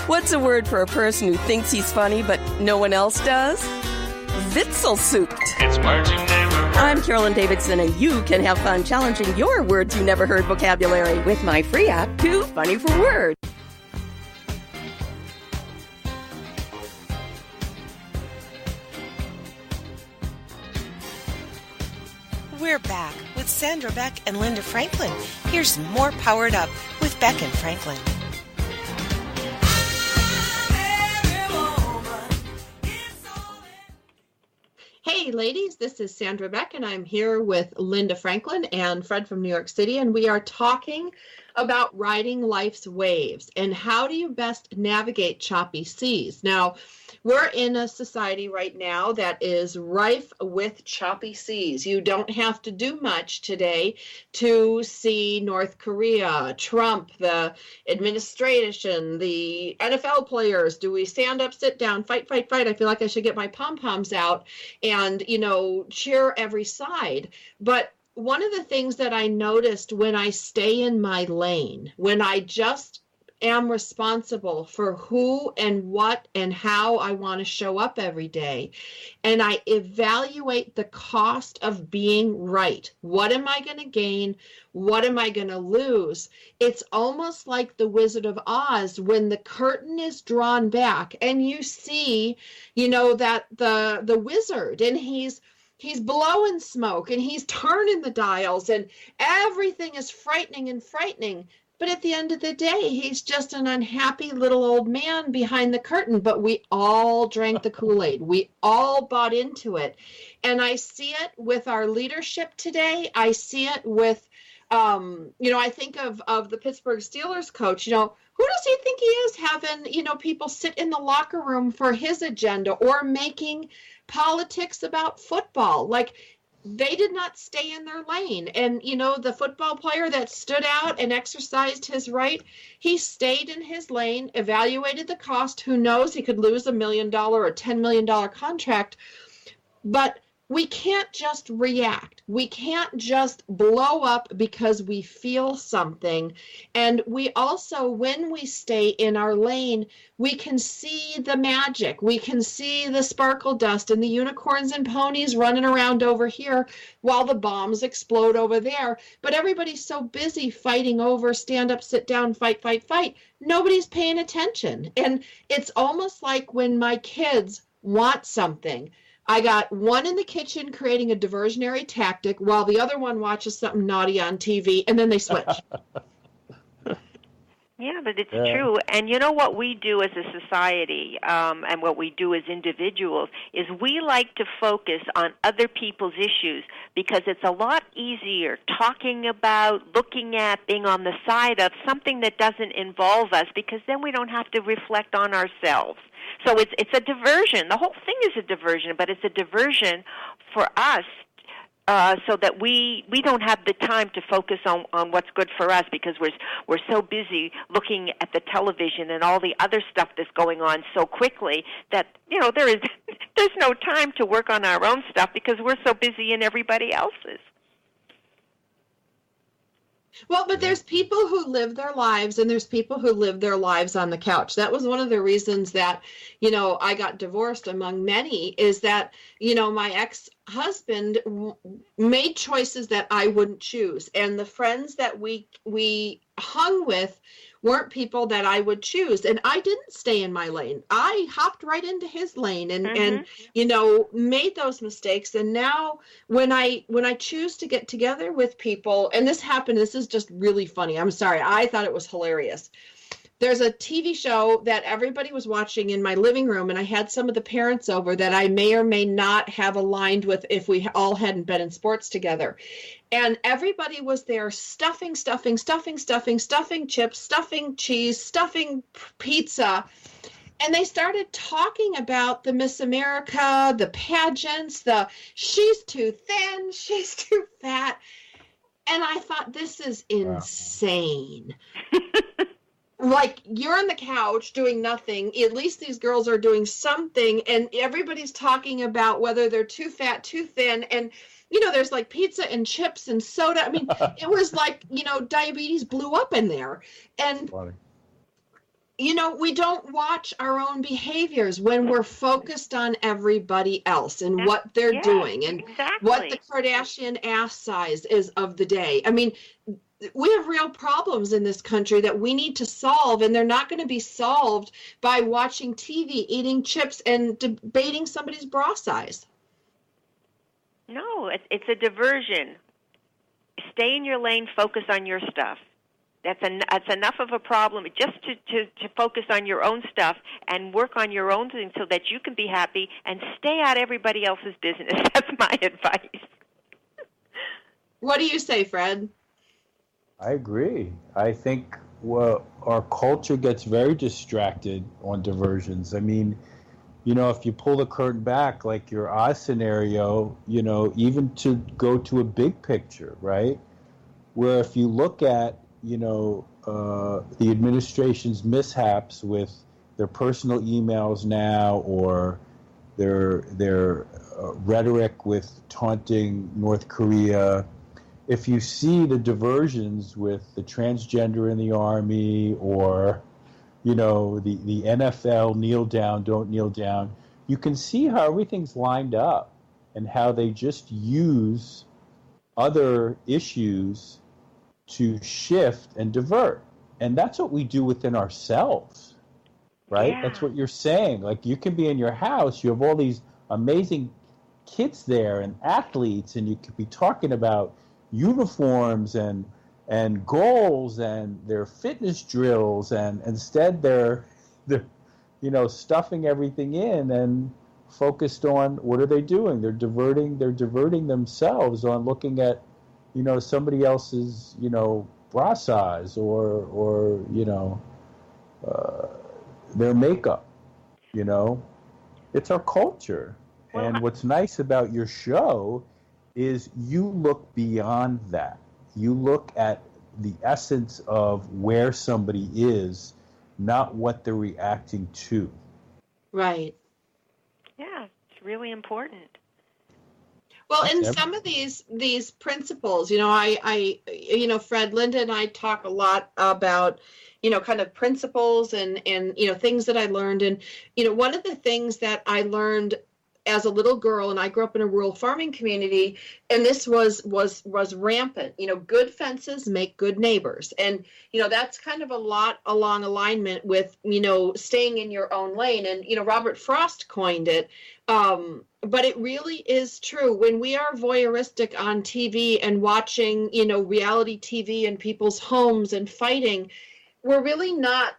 What's a word for a person who thinks he's funny but no one else does? Witzelsucht. It's words you never heard. I'm Carolyn Davidson, and you can have fun challenging your words you never heard vocabulary with my free app, Too Funny for Words. We're back with Sandra Beck and Linda Franklin. Here's more Powered Up with Beck and Franklin. Hey, ladies, this is Sandra Beck, and I'm here with Linda Franklin and Fred from New York City, and we are talking about riding life's waves and how do you best navigate choppy seas. Now, we're in a society right now that is rife with choppy seas. You don't have to do much today to see North Korea, Trump, the administration, the NFL players. Do we stand up, sit down, fight, fight, fight? I feel like I should get my pom-poms out and, cheer every side. But one of the things that I noticed when I stay in my lane, when I just am responsible for who and what and how I want to show up every day, and I evaluate the cost of being right. What am I going to gain? What am I going to lose? It's almost like the Wizard of Oz when the curtain is drawn back and you see, that the wizard, and he's blowing smoke and he's turning the dials and everything is frightening. But at the end of the day, he's just an unhappy little old man behind the curtain. But we all drank the Kool-Aid. We all bought into it. And I see it with our leadership today. I see it with, I think of the Pittsburgh Steelers coach. Who does he think he is having, people sit in the locker room for his agenda or making politics about football? Like, they did not stay in their lane. And, the football player that stood out and exercised his right, he stayed in his lane, evaluated the cost. Who knows? He could lose $1 million or $10 million contract. But we can't just react. We can't just blow up because we feel something. And we also, when we stay in our lane, we can see the magic. We can see the sparkle dust and the unicorns and ponies running around over here while the bombs explode over there. But everybody's so busy fighting over stand up, sit down, fight, fight, fight. Nobody's paying attention. And it's almost like when my kids want something, I got one in the kitchen creating a diversionary tactic while the other one watches something naughty on TV, and then they switch. Yeah, but it's true. And you know what we do as a society and what we do as individuals is we like to focus on other people's issues because it's a lot easier talking about, looking at, being on the side of something that doesn't involve us because then we don't have to reflect on ourselves. So it's a diversion. The whole thing is a diversion, but it's a diversion for us so that we don't have the time to focus on what's good for us, because we're so busy looking at the television and all the other stuff that's going on so quickly that there's no time to work on our own stuff because we're so busy in everybody else's. Well, but there's people who live their lives, and there's people who live their lives on the couch. That was one of the reasons that, I got divorced, among many, is that, my ex-husband made choices that I wouldn't choose. And the friends that we hung with weren't people that I would choose. And I didn't stay in my lane. I hopped right into his lane and made those mistakes. And now when I choose to get together with people, and this is just really funny. I'm sorry. I thought it was hilarious. There's a TV show that everybody was watching in my living room, and I had some of the parents over that I may or may not have aligned with if we all hadn't been in sports together. And everybody was there stuffing chips, stuffing cheese, stuffing pizza. And they started talking about the Miss America, the pageants, she's too thin, she's too fat. And I thought, this is insane. Like, you're on the couch doing nothing. At least these girls are doing something, and everybody's talking about whether they're too fat, too thin, and there's like pizza and chips and soda. I mean, it was like, diabetes blew up in there. And we don't watch our own behaviors when we're focused on everybody else and what they're doing and what the Kardashian ass size is of the day. I mean, we have real problems in this country that we need to solve, and they're not going to be solved by watching TV, eating chips, and debating somebody's bra size. No, it's a diversion. Stay in your lane, focus on your stuff. That's enough of a problem just to focus on your own stuff and work on your own thing so that you can be happy and stay out of everybody else's business. That's my advice. What do you say, Fred? I agree. I think our culture gets very distracted on diversions. I mean, if you pull the curtain back, like your Oz scenario, even to go to a big picture, right? Where if you look at, the administration's mishaps with their personal emails now, or their rhetoric with taunting North Korea, if you see the diversions with the transgender in the Army, or, the NFL, kneel down, don't kneel down, you can see how everything's lined up and how they just use other issues to shift and divert. And that's what we do within ourselves, right? Yeah. That's what you're saying. Like, you can be in your house, you have all these amazing kids there and athletes, and you could be talking about uniforms and goals and their fitness drills, and instead they're stuffing everything in and focused on what are they doing? They're diverting themselves on looking at somebody else's bra size or their makeup. It's our culture. Well, and what's nice about your show is you look beyond that. You look at the essence of where somebody is, not what they're reacting to. Right. Yeah, it's really important. Well, and some of these principles, I Fred, Linda, and I talk a lot about, kind of principles and things that I learned. And, one of the things that I learned as a little girl, and I grew up in a rural farming community, and this was rampant. Good fences make good neighbors, and that's kind of a lot along alignment with staying in your own lane. And Robert Frost coined it, but it really is true. When we are voyeuristic on TV and watching reality TV in people's homes and fighting, we're really not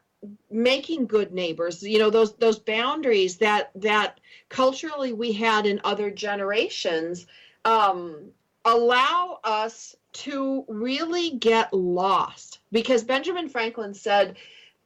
making good neighbors. Those boundaries that culturally we had in other generations allow us to really get lost, because Benjamin Franklin said,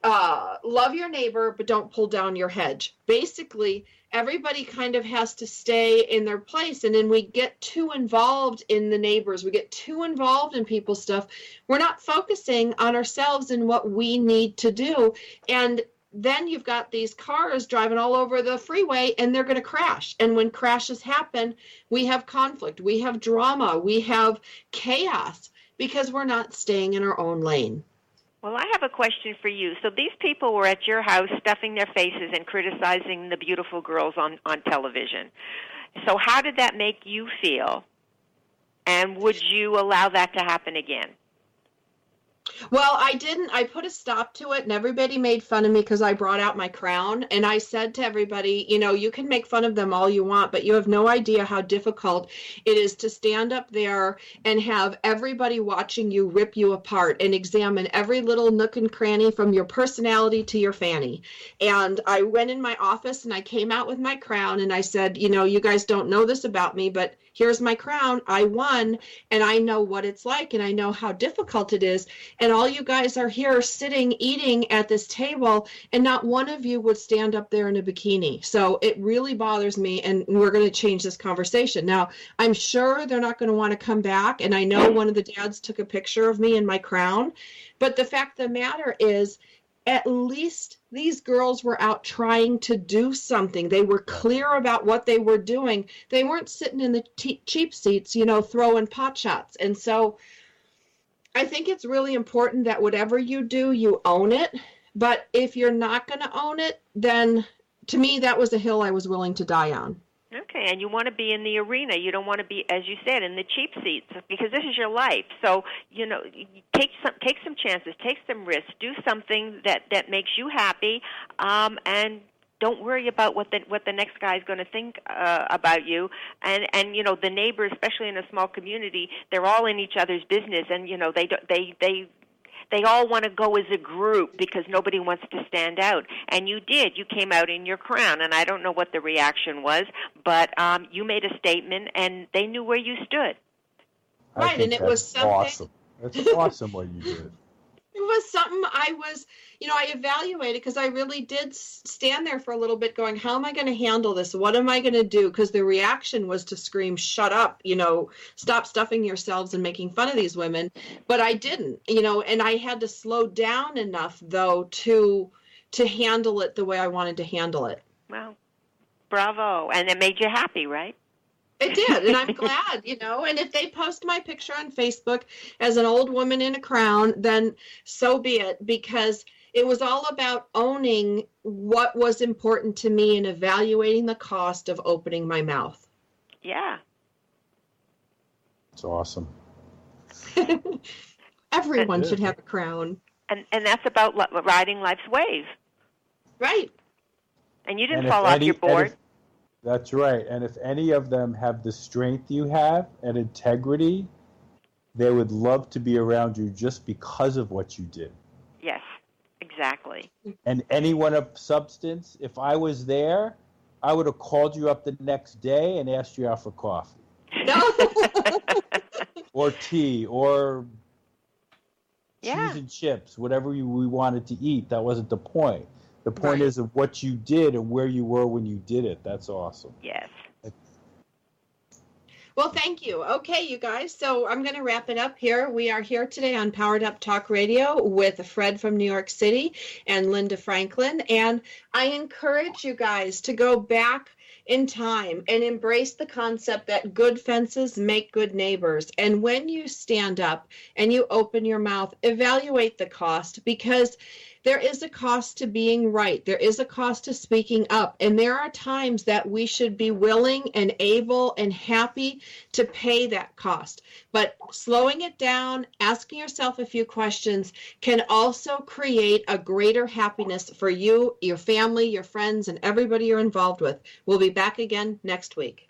love your neighbor, but don't pull down your hedge. Basically, everybody kind of has to stay in their place. And then we get too involved in the neighbors. We get too involved in people's stuff. We're not focusing on ourselves and what we need to do. And then you've got these cars driving all over the freeway and they're going to crash. And when crashes happen, we have conflict, we have drama, we have chaos because we're not staying in our own lane. Well, I have a question for you. So these people were at your house stuffing their faces and criticizing the beautiful girls on television. So how did that make you feel? And would you allow that to happen again? Well, I didn't. I put a stop to it, and everybody made fun of me because I brought out my crown. And I said to everybody, you know, you can make fun of them all you want, but you have no idea how difficult it is to stand up there and have everybody watching you rip you apart and examine every little nook and cranny from your personality to your fanny. And I went in my office and I came out with my crown and I said, you know, you guys don't know this about me, but here's my crown. I won, and I know what it's like, and I know how difficult it is. And all you guys are here sitting, eating at this table, and not one of you would stand up there in a bikini. So it really bothers me, and we're going to change this conversation. Now, I'm sure they're not going to want to come back, and I know one of the dads took a picture of me in my crown. But the fact of the matter is, at least these girls were out trying to do something. They were clear about what they were doing. They weren't sitting in the cheap seats, you know, throwing pot shots. And so I think it's really important that whatever you do, you own it. But if you're not going to own it, then to me, that was a hill I was willing to die on. Okay, and you want to be in the arena. You don't want to be, as you said, in the cheap seats because this is your life. So, you know, take some chances, take some risks, do something that makes you happy, and don't worry about what the next guy is going to think about you. And you know, the neighbors, especially in a small community, they're all in each other's business, and you know, they all want to go as a group because nobody wants to stand out. And you did. You came out in your crown, and I don't know what the reaction was, but you made a statement, and they knew where you stood. Right, and it was something awesome. That's awesome what you did. It was something I was, you know, I evaluated because I really did stand there for a little bit going, how am I going to handle this? What am I going to do? Because the reaction was to scream, shut up, you know, stop stuffing yourselves and making fun of these women. But I didn't, you know, and I had to slow down enough, though, to handle it the way I wanted to handle it. Well, bravo. And it made you happy, right? It did, and I'm glad, you know, and if they post my picture on Facebook as an old woman in a crown, then so be it, because it was all about owning what was important to me and evaluating the cost of opening my mouth. Yeah. It's awesome. Everyone should have a crown. And that's about riding life's wave. Right. And you didn't fall off your board. That's right. And if any of them have the strength you have and integrity, they would love to be around you just because of what you did. Yes, exactly. And anyone of substance, if I was there, I would have called you up the next day and asked you out for coffee. Or tea, or cheese and chips, whatever we wanted to eat. That wasn't the point. The point is of what you did and where you were when you did it. That's awesome. Yes. Well, thank you. Okay, you guys. So I'm going to wrap it up here. We are here today on Powered Up Talk Radio with Fred from New York City and Linda Franklin. And I encourage you guys to go back in time and embrace the concept that good fences make good neighbors. And when you stand up and you open your mouth, evaluate the cost, because there is a cost to being right. There is a cost to speaking up. And there are times that we should be willing and able and happy to pay that cost. But slowing it down, asking yourself a few questions can also create a greater happiness for you, your family, your friends, and everybody you're involved with. We'll be back again next week.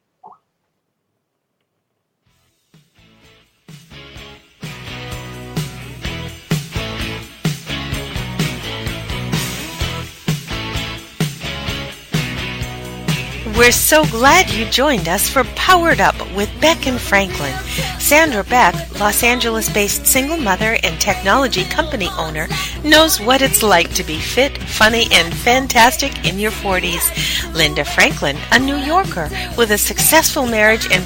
We're so glad you joined us for Powered Up with Beck and Franklin. Sandra Beck, Los Angeles-based single mother and technology company owner, knows what it's like to be fit, funny, and fantastic in your 40s. Linda Franklin, a New Yorker with a successful marriage and